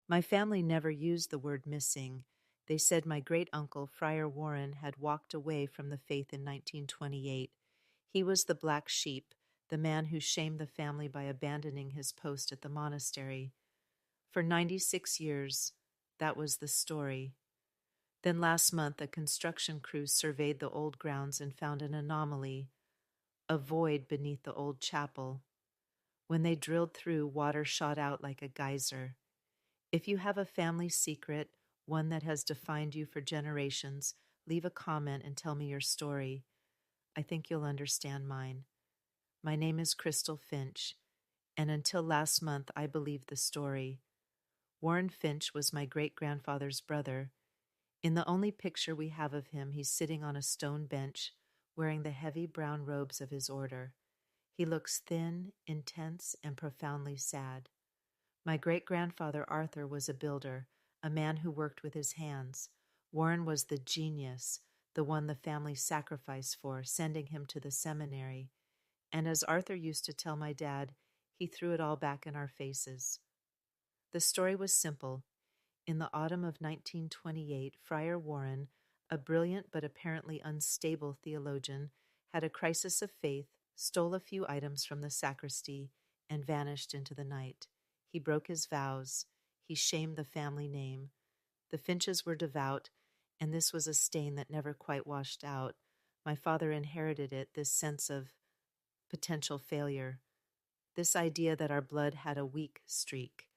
My family never used the word missing. They said my great-uncle, Friar Warren, had walked away from the faith in 1928. He was the black sheep, the man who shamed the family by abandoning his post at the monastery. For 96 years, that was the story. Then last month, a construction crew surveyed the old grounds and found an anomaly, a void beneath the old chapel. When they drilled through, water shot out like a geyser. If you have a family secret, one that has defined you for generations, leave a comment and tell me your story. I think you'll understand mine. My name is Crystal Finch, and until last month I believed the story. Warren Finch was my great-grandfather's brother. In the only picture we have of him, he's sitting on a stone bench, wearing the heavy brown robes of his order. He looks thin, intense, and profoundly sad. My great-grandfather Arthur was a builder, a man who worked with his hands. Warren was the genius, the one the family sacrificed for, sending him to the seminary. And as Arthur used to tell my dad, he threw it all back in our faces. The story was simple. In the autumn of 1928, Friar Warren, a brilliant but apparently unstable theologian, had a crisis of faith, stole a few items from the sacristy, and vanished into the night. He broke his vows. He shamed the family name. The Finches were devout, and this was a stain that never quite washed out. My father inherited it, this sense of potential failure, this idea that our blood had a weak streak.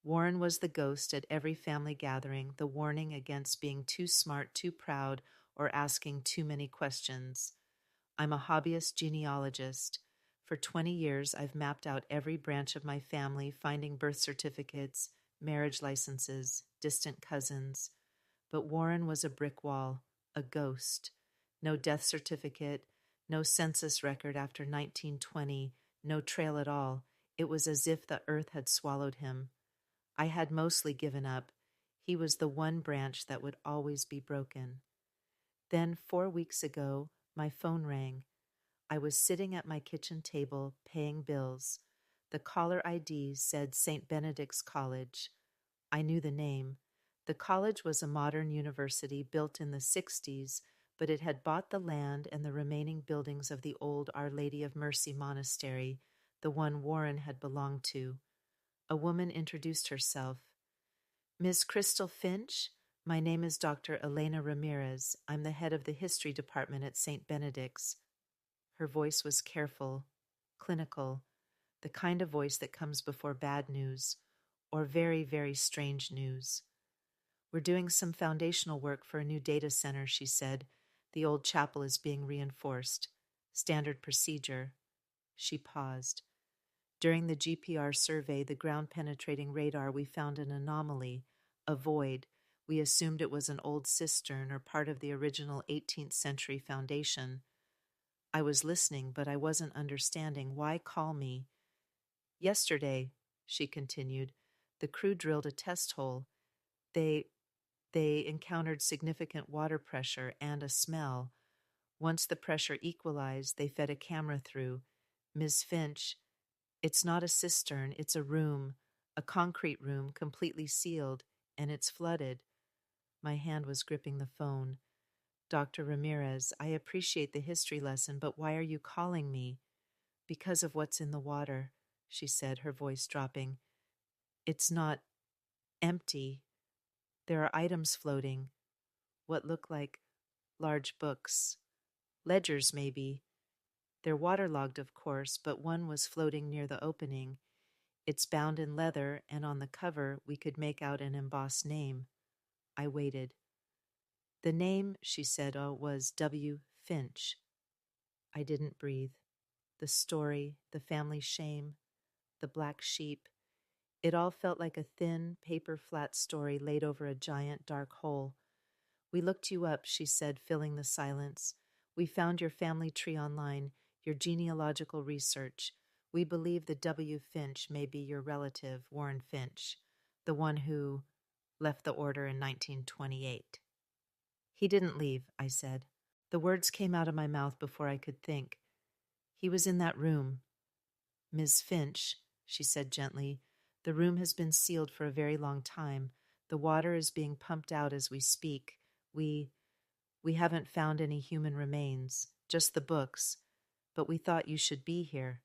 Warren was the ghost at every family gathering, the warning against being too smart, too proud, or asking too many questions. I'm a hobbyist genealogist. For 20 years, I've mapped out every branch of my family, finding birth certificates, marriage licenses, distant cousins. But Warren was a brick wall, a ghost. No death certificate, no census record after 1920, no trail at all. It was as if the earth had swallowed him. I had mostly given up. He was the one branch that would always be broken. Then 4 weeks ago, my phone rang. I was sitting at my kitchen table, paying bills. The caller ID said St. Benedict's College. I knew the name. The college was a modern university built in the 60s, but it had bought the land and the remaining buildings of the old Our Lady of Mercy Monastery, the one Warren had belonged to. A woman introduced herself. Miss Crystal Finch? My name is Dr. Elena Ramirez. I'm the head of the history department at St. Benedict's. Her voice was careful, clinical, the kind of voice that comes before bad news, or very, very strange news. We're doing some foundational work for a new data center, she said. The old chapel is being reinforced. Standard procedure. She paused. During the GPR survey, the ground-penetrating radar, we found an anomaly, a void. We assumed it was an old cistern or part of the original 18th century foundation. I was listening, but I wasn't understanding. Why call me? Yesterday, she continued, the crew drilled a test hole. They encountered significant water pressure and a smell. Once the pressure equalized, they fed a camera through. Ms. Finch, it's not a cistern, it's a room, a concrete room, completely sealed, and it's flooded. My hand was gripping the phone. Dr. Ramirez, I appreciate the history lesson, but why are you calling me? Because of what's in the water, she said, her voice dropping. It's not empty. There are items floating, what look like large books. Ledgers, maybe. They're waterlogged, of course, but one was floating near the opening. It's bound in leather, and on the cover we could make out an embossed name. I waited. The name, she said, was W. Finch. I didn't breathe. The story, the family shame, the black sheep. It all felt like a thin, paper-flat story laid over a giant, dark hole. We looked you up, she said, filling the silence. We found your family tree online, your genealogical research. We believe the W. Finch may be your relative, Warren Finch, the one who left the order in 1928. He didn't leave, I said. The words came out of my mouth before I could think. He was in that room. Ms. Finch, she said gently, The room has been sealed for a very long time. The water is being pumped out as we speak. We haven't found any human remains, just the books, but we thought you should be here.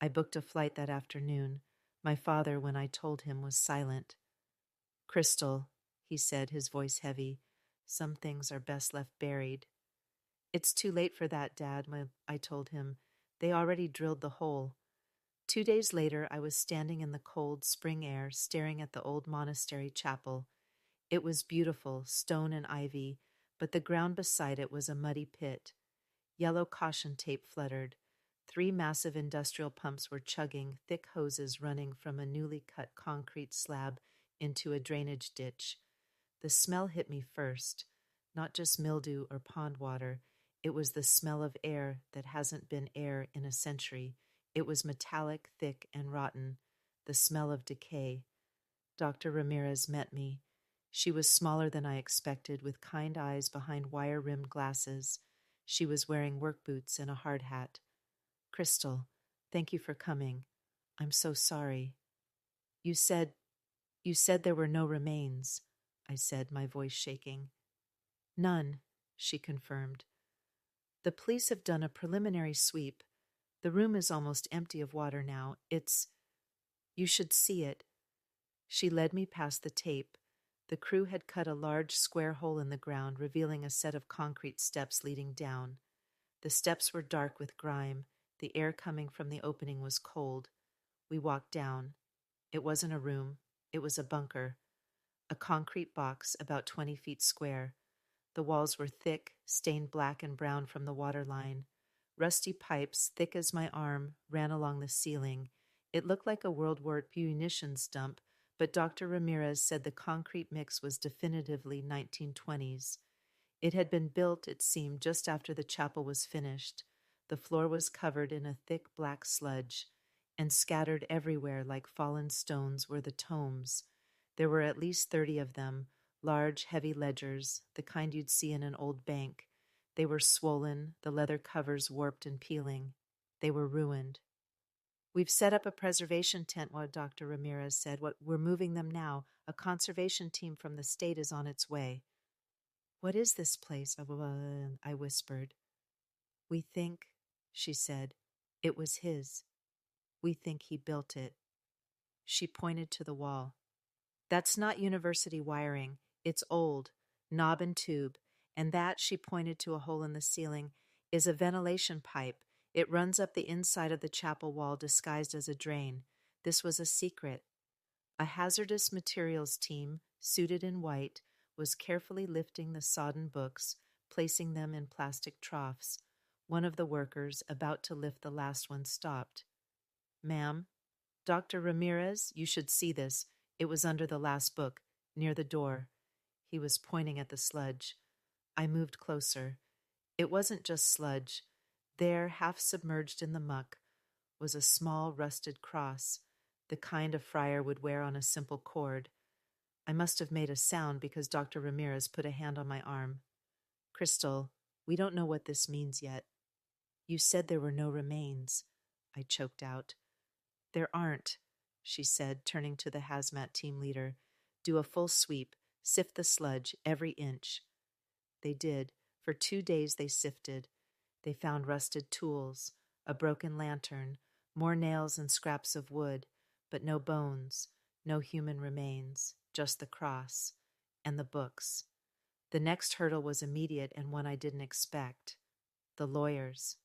I booked a flight that afternoon. My father, when I told him, was silent. Crystal, he said, his voice heavy, some things are best left buried. It's too late for that, Dad, I told him. They already drilled the hole. 2 days later, I was standing in the cold spring air, staring at the old monastery chapel. It was beautiful, stone and ivy, but the ground beside it was a muddy pit. Yellow caution tape fluttered. 3 massive industrial pumps were chugging, thick hoses running from a newly cut concrete slab into a drainage ditch. The smell hit me first, not just mildew or pond water. It was the smell of air that hasn't been air in a century. It was metallic, thick, and rotten, the smell of decay. Dr. Ramirez met me. She was smaller than I expected, with kind eyes behind wire-rimmed glasses. She was wearing work boots and a hard hat. Crystal, thank you for coming. I'm so sorry. You said there were no remains, I said, my voice shaking. None, she confirmed. The police have done a preliminary sweep. The room is almost empty of water now. You should see it. She led me past the tape. The crew had cut a large square hole in the ground, revealing a set of concrete steps leading down. The steps were dark with grime. The air coming from the opening was cold. We walked down. It wasn't a room. It was a bunker. A concrete box about 20 feet square. The walls were thick, stained black and brown from the waterline. Rusty pipes, thick as my arm, ran along the ceiling. It looked like a World War II munitions dump, but Dr. Ramirez said the concrete mix was definitively 1920s. It had been built, it seemed, just after the chapel was finished. The floor was covered in a thick black sludge, and scattered everywhere like fallen stones were the tomes. There were at least 30 of them, large, heavy ledgers, the kind you'd see in an old bank. They were swollen, the leather covers warped and peeling. They were ruined. We've set up a preservation tent, Dr. Ramirez said. We're moving them now. A conservation team from the state is on its way. What is this place? I whispered. We think, she said, it was his. We think he built it. She pointed to the wall. That's not university wiring. It's old, knob and tube. And that, she pointed to a hole in the ceiling, is a ventilation pipe. It runs up the inside of the chapel wall disguised as a drain. This was a secret. A hazardous materials team, suited in white, was carefully lifting the sodden books, placing them in plastic troughs. One of the workers, about to lift the last one, stopped. Ma'am, Dr. Ramirez, you should see this. It was under the last book, near the door. He was pointing at the sludge. I moved closer. It wasn't just sludge. There, half submerged in the muck, was a small rusted cross, the kind a friar would wear on a simple cord. I must have made a sound because Dr. Ramirez put a hand on my arm. Crystal, we don't know what this means yet. You said there were no remains, I choked out. There aren't, she said, turning to the hazmat team leader. Do a full sweep, sift the sludge, every inch. They did. For 2 days they sifted. They found rusted tools, a broken lantern, more nails and scraps of wood, but no bones, no human remains, just the cross, and the books. The next hurdle was immediate and one I didn't expect. The lawyers.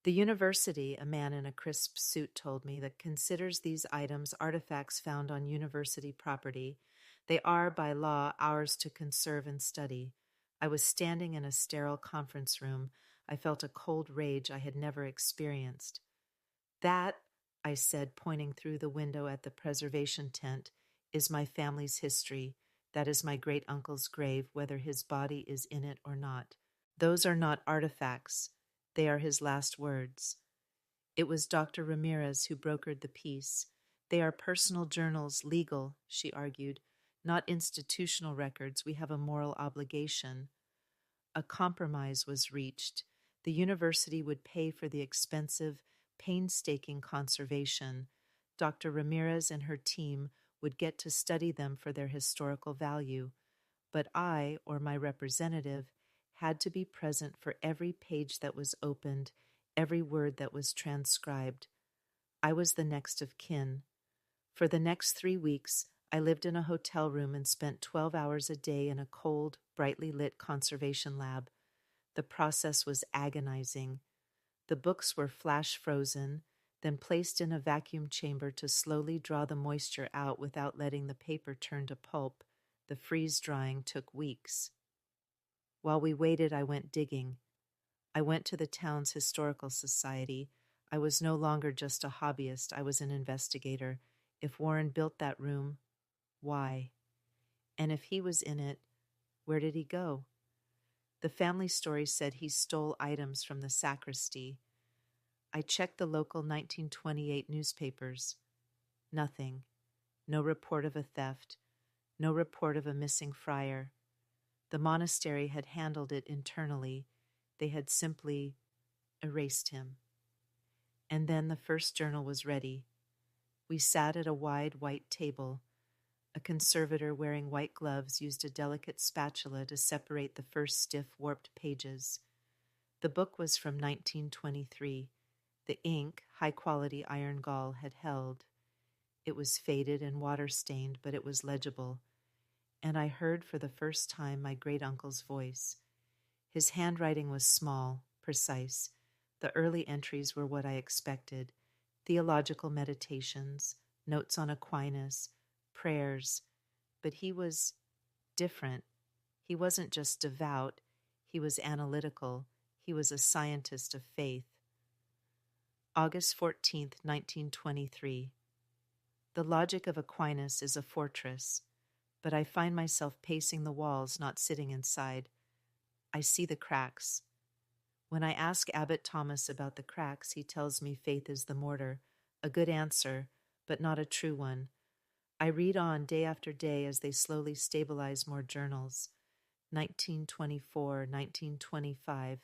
The university, a man in a crisp suit told me, that considers these items artifacts found on university property. They are, by law, ours to conserve and study. I was standing in a sterile conference room. I felt a cold rage I had never experienced. That, I said, pointing through the window at the preservation tent, is my family's history. That is my great-uncle's grave, whether his body is in it or not. Those are not artifacts. They are his last words. It was Dr. Ramirez who brokered the peace. They are personal journals, legal, she argued, not institutional records. We have a moral obligation. A compromise was reached. The university would pay for the expensive, painstaking conservation. Dr. Ramirez and her team would get to study them for their historical value, but I, or my representative, had to be present for every page that was opened, every word that was transcribed. I was the next of kin. For the next 3 weeks, I lived in a hotel room and spent 12 hours a day in a cold, brightly lit conservation lab. The process was agonizing. The books were flash frozen, then placed in a vacuum chamber to slowly draw the moisture out without letting the paper turn to pulp. The freeze drying took weeks. While we waited, I went digging. I went to the town's historical society. I was no longer just a hobbyist, I was an investigator. If Warren built that room, why? And if he was in it, where did he go? The family story said he stole items from the sacristy. I checked the local 1928 newspapers. Nothing. No report of a theft. No report of a missing friar. The monastery had handled it internally. They had simply erased him. And then the first journal was ready. We sat at a wide white table. A conservator wearing white gloves used a delicate spatula to separate the first stiff, warped pages. The book was from 1923. The ink, high-quality iron gall, had held. It was faded and water-stained, but it was legible. And I heard for the first time my great-uncle's voice. His handwriting was small, precise. The early entries were what I expected. Theological meditations, notes on Aquinas, prayers. But he was different. He wasn't just devout. He was analytical. He was a scientist of faith. August 14th, 1923. The logic of Aquinas is a fortress, but I find myself pacing the walls, not sitting inside. I see the cracks. When I ask Abbot Thomas about the cracks, he tells me faith is the mortar, a good answer, but not a true one. I read on day after day as they slowly stabilize more journals. 1924, 1925.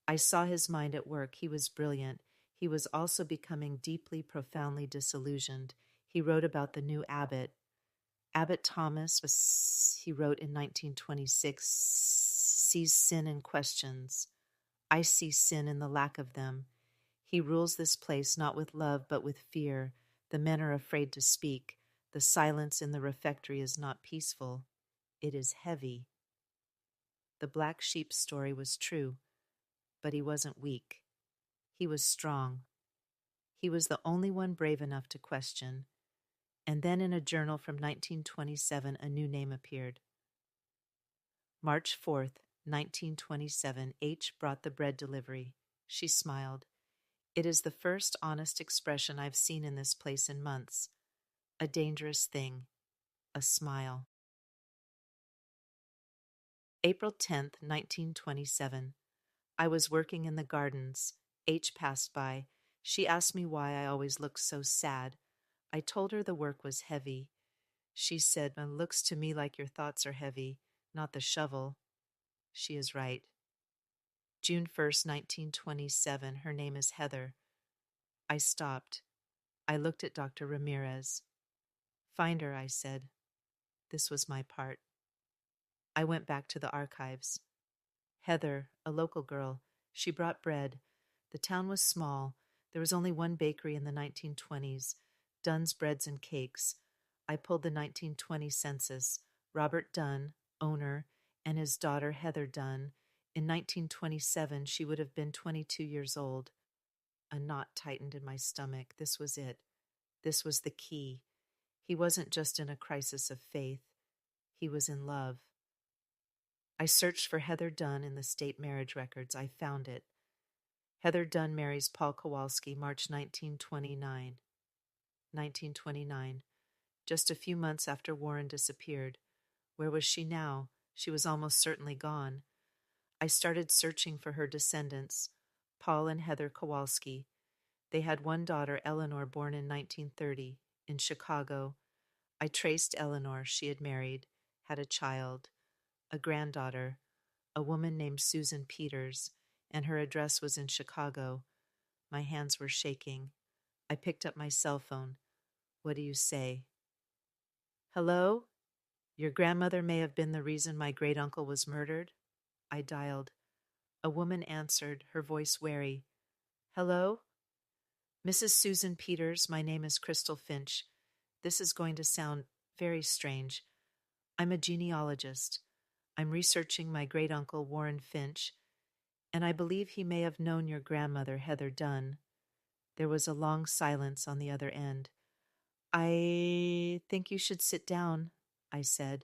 I saw his mind at work. He was brilliant. He was also becoming deeply, profoundly disillusioned. He wrote about the new abbot. Abbot Thomas, he wrote in 1926, sees sin and questions. I see sin in the lack of them. He rules this place not with love but with fear. The men are afraid to speak. The silence in the refectory is not peaceful. It is heavy. The black sheep story was true, but he wasn't weak. He was strong. He was the only one brave enough to question. And then in a journal from 1927, a new name appeared. March 4th, 1927, H. brought the bread delivery. She smiled. It is the first honest expression I've seen in this place in months. A dangerous thing. A smile. April 10th, 1927. I was working in the gardens. H. passed by. She asked me why I always looked so sad. I told her the work was heavy. She said, "It looks to me like your thoughts are heavy, not the shovel." She is right. June 1st, 1927. Her name is Heather. I stopped. I looked at Dr. Ramirez. "Find her," I said. This was my part. I went back to the archives. Heather, a local girl, she brought bread. The town was small. There was only one bakery in the 1920s, Dunn's Breads and Cakes. I pulled the 1920 census. Robert Dunn, owner, and his daughter Heather Dunn. In 1927, she would have been 22 years old. A knot tightened in my stomach. This was it. This was the key. He wasn't just in a crisis of faith. He was in love. I searched for Heather Dunn in the state marriage records. I found it. Heather Dunn marries Paul Kowalski, March 1929. 1929. Just a few months after Warren disappeared. Where was she now? She was almost certainly gone. I started searching for her descendants, Paul and Heather Kowalski. They had one daughter, Eleanor, born in 1930, in Chicago. I traced Eleanor. She had married, had a child, a granddaughter, a woman named Susan Peters, and her address was in Chicago. My hands were shaking. I picked up my cell phone. What do you say? Hello? Your grandmother may have been the reason my great-uncle was murdered. I dialed. A woman answered, her voice wary. Hello? Mrs. Susan Peters, my name is Crystal Finch. This is going to sound very strange. I'm a genealogist. I'm researching my great-uncle Warren Finch, and I believe he may have known your grandmother, Heather Dunn. There was a long silence on the other end. I think you should sit down, I said.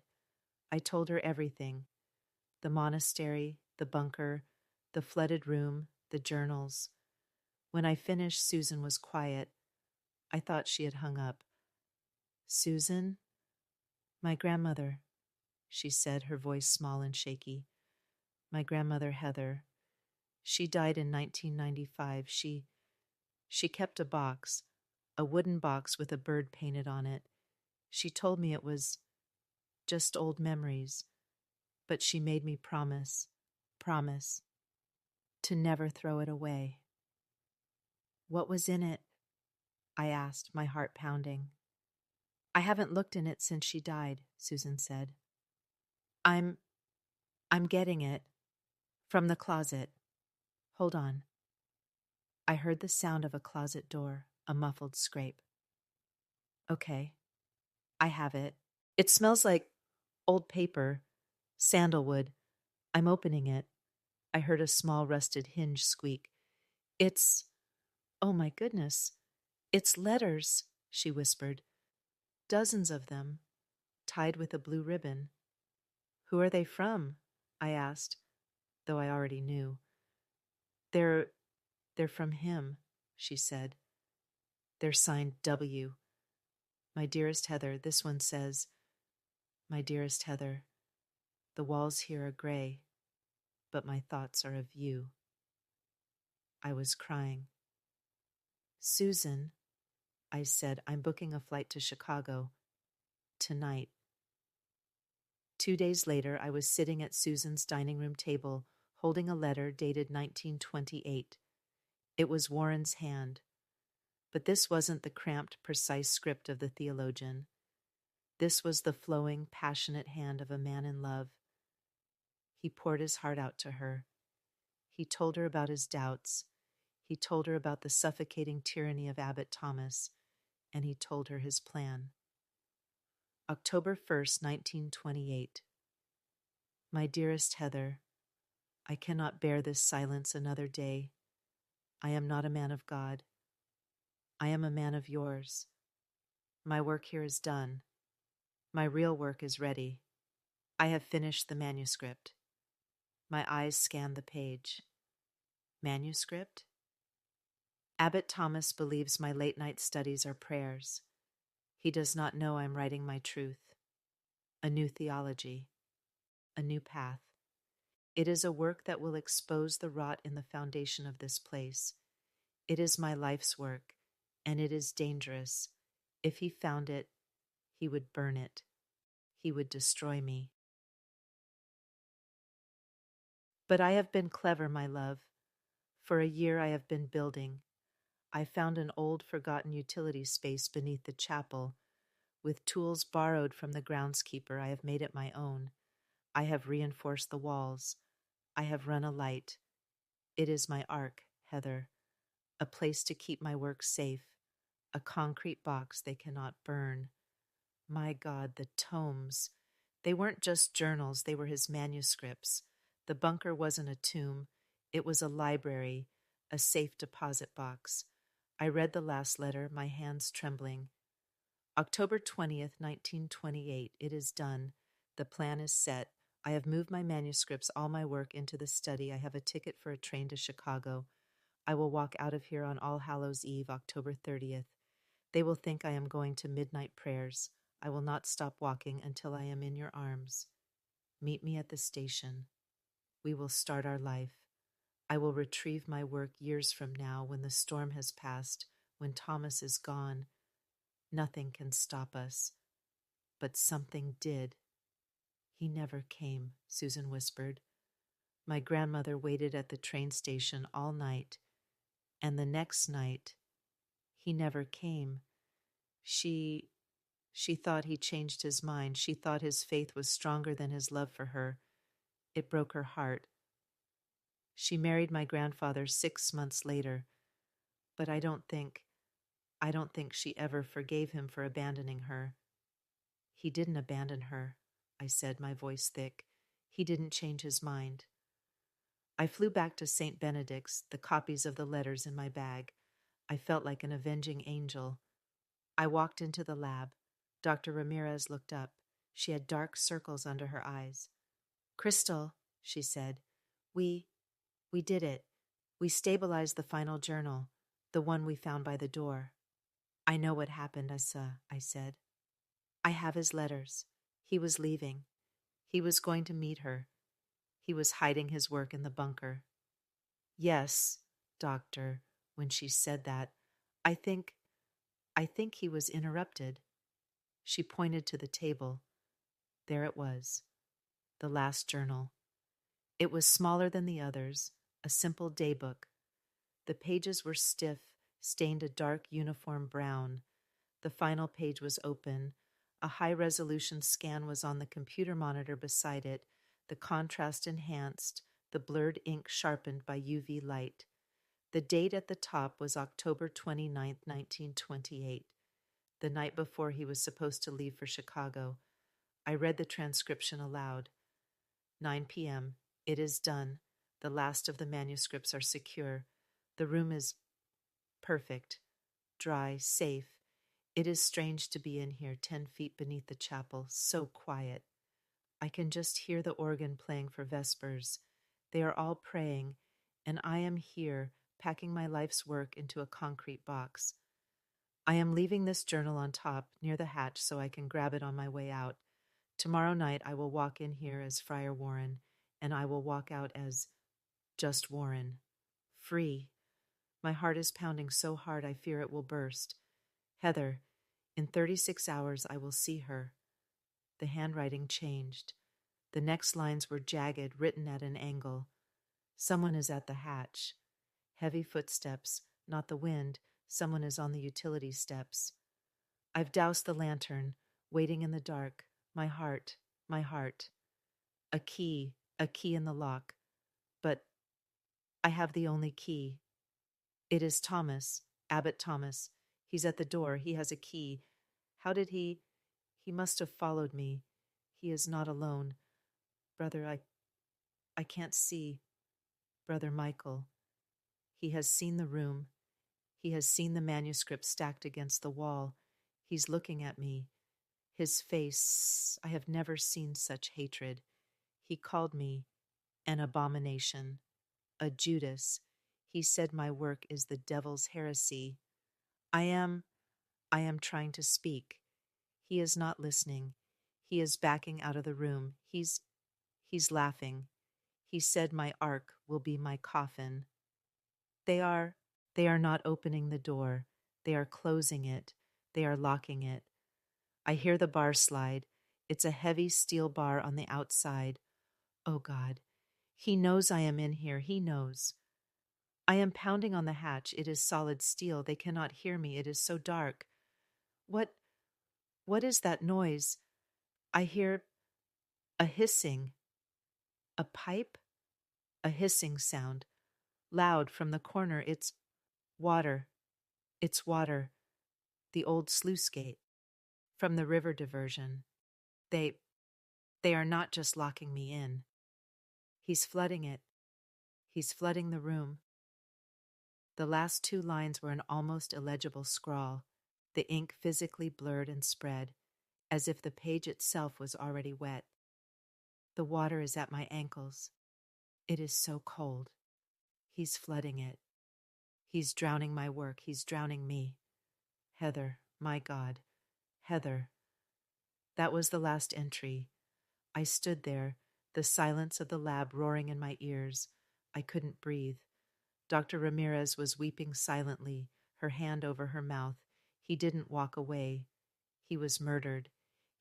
I told her everything. The monastery, the bunker, the flooded room, the journals. When I finished, Susan was quiet. I thought she had hung up. Susan? My grandmother, she said, her voice small and shaky. My grandmother, Heather. She died in 1995. She kept a box, a wooden box with a bird painted on it. She told me it was just old memories, but she made me promise to never throw it away. What was in it? I asked, my heart pounding. I haven't looked in it since she died, Susan said. I'm getting it from the closet. Hold on. I heard the sound of a closet door, a muffled scrape. Okay, I have it. It smells like old paper, sandalwood. I'm opening it. I heard a small rusted hinge squeak. Oh my goodness, it's letters, she whispered. Dozens of them, tied with a blue ribbon. Who are they from? I asked, though I already knew. They're from him, she said. They're signed W. My dearest Heather, this one says, My dearest Heather, the walls here are gray, but my thoughts are of you. I was crying. Susan, I said, I'm booking a flight to Chicago tonight. 2 days later, I was sitting at Susan's dining room table, holding a letter dated 1928. It was Warren's hand. But this wasn't the cramped, precise script of the theologian. This was the flowing, passionate hand of a man in love. He poured his heart out to her. He told her about his doubts. He told her about the suffocating tyranny of Abbot Thomas, and he told her his plan. October 1st, 1928. My dearest Heather, I cannot bear this silence another day. I am not a man of God. I am a man of yours. My work here is done. My real work is ready. I have finished the manuscript. My eyes scanned the page. Manuscript? Abbot Thomas believes my late-night studies are prayers. He does not know I'm writing my truth. A new theology. A new path. It is a work that will expose the rot in the foundation of this place. It is my life's work, and it is dangerous. If he found it, he would burn it. He would destroy me. But I have been clever, my love. For a year I have been building. I found an old, forgotten utility space beneath the chapel. With tools borrowed from the groundskeeper, I have made it my own. I have reinforced the walls. I have run a light. It is my ark, Heather, a place to keep my work safe, a concrete box they cannot burn. My God, the tomes. They weren't just journals, they were his manuscripts. The bunker wasn't a tomb. It was a library, a safe deposit box. I read the last letter, my hands trembling. October 20th, 1928. It is done. The plan is set. I have moved my manuscripts, all my work, into the study. I have a ticket for a train to Chicago. I will walk out of here on All Hallows Eve, October 30th. They will think I am going to midnight prayers. I will not stop walking until I am in your arms. Meet me at the station. We will start our life. I will retrieve my work years from now when the storm has passed, when Thomas is gone. Nothing can stop us. But something did. He never came, Susan whispered. My grandmother waited at the train station all night, and the next night, he never came. She She thought he changed his mind. She thought his faith was stronger than his love for her. It broke her heart. She married my grandfather 6 months later, but I don't think she ever forgave him for abandoning her. He didn't abandon her, I said, my voice thick. He didn't change his mind. I flew back to St. Benedict's, the copies of the letters in my bag. I felt like an avenging angel. I walked into the lab. Dr. Ramirez looked up. She had dark circles under her eyes. "Crystal," she said, we did it. We stabilized the final journal, the one we found by the door." "I know what happened, Asa," I said. "I have his letters. He was leaving. He was going to meet her. He was hiding his work in the bunker." "Yes, doctor," when she said that, I think he was interrupted." She pointed to the table. There it was, the last journal. It was smaller than the others, a simple daybook. The pages were stiff, stained a dark uniform brown. The final page was open. A high-resolution scan was on the computer monitor beside it, the contrast enhanced, the blurred ink sharpened by UV light. The date at the top was October 29th, 1928, the night before he was supposed to leave for Chicago. I read the transcription aloud. 9 p.m. It is done. The last of the manuscripts are secure. The room is perfect, dry, safe. It is strange to be in here 10 feet beneath the chapel, so quiet. I can just hear the organ playing for Vespers. They are all praying, and I am here packing my life's work into a concrete box. I am leaving this journal on top near the hatch so I can grab it on my way out. Tomorrow night I will walk in here as Friar Warren, and I will walk out as just Warren. Free. My heart is pounding so hard I fear it will burst. Heather, in 36 hours I will see her. The handwriting changed. The next lines were jagged, written at an angle. Someone is at the hatch. Heavy footsteps, not the wind. Someone is on the utility steps. I've doused the lantern, waiting in the dark. My heart. A key in the lock. But I have the only key. It is Thomas, Abbot Thomas. He's at the door. He has a key. How did he must have followed me. He is not alone. Brother, I can't see. Brother Michael. He has seen the room. He has seen the manuscript stacked against the wall. He's looking at me. His face, I have never seen such hatred. He called me an abomination, a Judas. He said my work is the devil's heresy. I am trying to speak. He is not listening. He is backing out of the room. He's laughing. He said my ark will be my coffin. They are not opening the door. They are closing it. They are locking it. I hear the bar slide. It's a heavy steel bar on the outside. Oh God, he knows I am in here. He knows. I am pounding on the hatch. It is solid steel. They cannot hear me. It is so dark. What is that noise? I hear a hissing. A pipe? A hissing sound. Loud from the corner. It's water. It's water. The old sluice gate. From the river diversion. They are not just locking me in. He's flooding it. He's flooding the room. The last 2 lines were an almost illegible scrawl, the ink physically blurred and spread, as if the page itself was already wet. The water is at my ankles. It is so cold. He's flooding it. He's drowning my work. He's drowning me. Heather, my God. Heather. That was the last entry. I stood there, the silence of the lab roaring in my ears. I couldn't breathe. Dr. Ramirez was weeping silently, her hand over her mouth. He didn't walk away. He was murdered.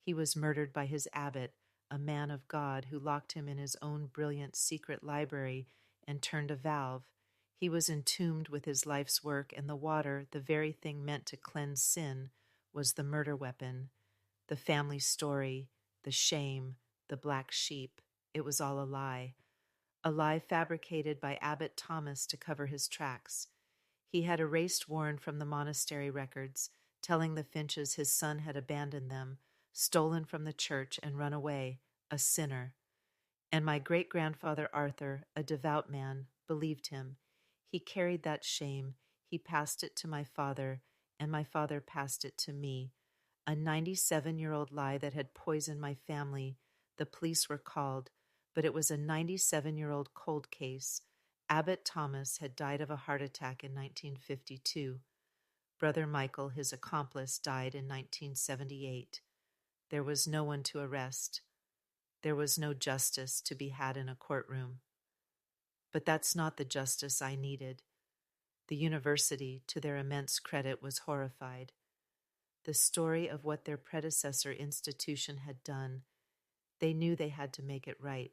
He was murdered by his abbot, a man of God who locked him in his own brilliant secret library and turned a valve. He was entombed with his life's work, and the water, the very thing meant to cleanse sin, was the murder weapon, the family story, the shame, the black sheep. It was all a lie fabricated by Abbot Thomas to cover his tracks. He had erased Warren from the monastery records, telling the Finches his son had abandoned them, stolen from the church, and run away, a sinner. And my great-grandfather Arthur, a devout man, believed him. He carried that shame. He passed it to my father, and my father passed it to me. A 97-year-old lie that had poisoned my family. The police were called, but it was a 97-year-old cold case. Abbot Thomas had died of a heart attack in 1952. Brother Michael, his accomplice, died in 1978. There was no one to arrest. There was no justice to be had in a courtroom. But that's not the justice I needed. The university, to their immense credit, was horrified. The story of what their predecessor institution had done, they knew they had to make it right.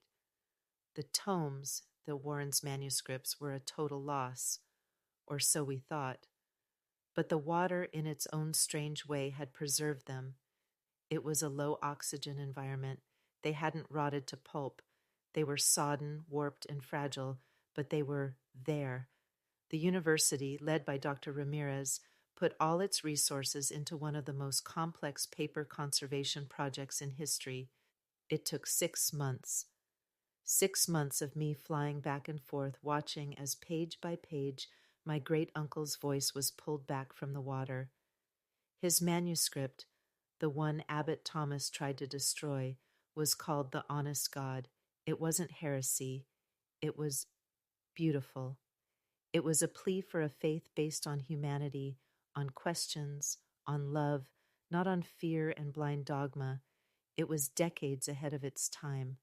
The tomes, the Warrens' manuscripts, were a total loss, or so we thought. But the water in its own strange way had preserved them. It was a low-oxygen environment. They hadn't rotted to pulp. They were sodden, warped, and fragile, but they were there. The university, led by Dr. Ramirez, put all its resources into one of the most complex paper conservation projects in history. It took 6 months. 6 months of me flying back and forth, watching as page by page my great-uncle's voice was pulled back from the water. His manuscript, the one Abbot Thomas tried to destroy, was called The Honest God. It wasn't heresy. It was beautiful. It was a plea for a faith based on humanity, on questions, on love, not on fear and blind dogma. It was decades ahead of its time.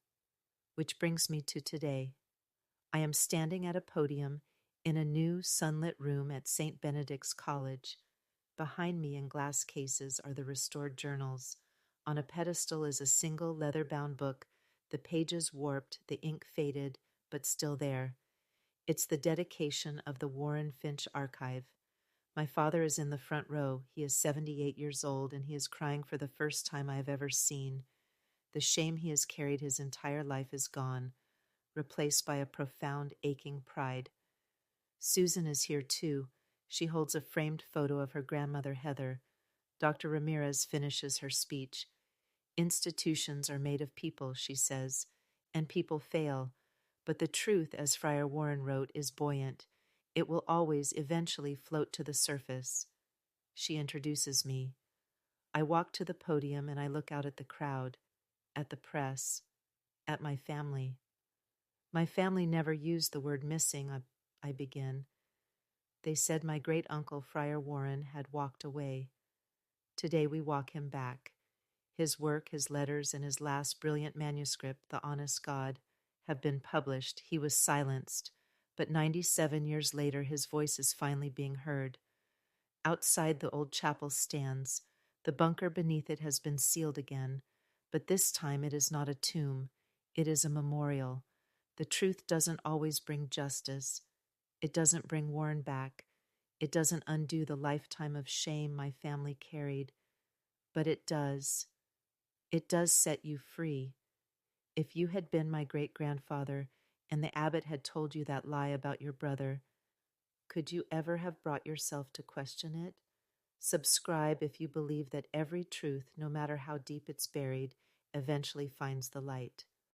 Which brings me to today. I am standing at a podium in a new sunlit room at St. Benedict's College. Behind me in glass cases are the restored journals. On a pedestal is a single leather-bound book, the pages warped, the ink faded, but still there. It's the dedication of the Warren Finch Archive. My father is in the front row. He is 78 years old, and he is crying for the first time I have ever seen. The shame he has carried his entire life is gone, replaced by a profound, aching pride. Susan is here, too. She holds a framed photo of her grandmother, Heather. Dr. Ramirez finishes her speech. Institutions are made of people, she says, and people fail. But the truth, as Friar Warren wrote, is buoyant. It will always eventually float to the surface. She introduces me. I walk to the podium and I look out at the crowd, at the press, at my family. My family never used the word missing, I begin. They said my great-uncle, Friar Warren, had walked away. Today we walk him back. His work, his letters, and his last brilliant manuscript, The Honest God, have been published. He was silenced, but 97 years later his voice is finally being heard. Outside the old chapel stands. The bunker beneath it has been sealed again, but this time it is not a tomb. It is a memorial. The truth doesn't always bring justice. It doesn't bring Warren back. It doesn't undo the lifetime of shame my family carried. But it does. It does set you free. If you had been my great-grandfather and the abbot had told you that lie about your brother, could you ever have brought yourself to question it? Subscribe if you believe that every truth, no matter how deep it's buried, eventually finds the light.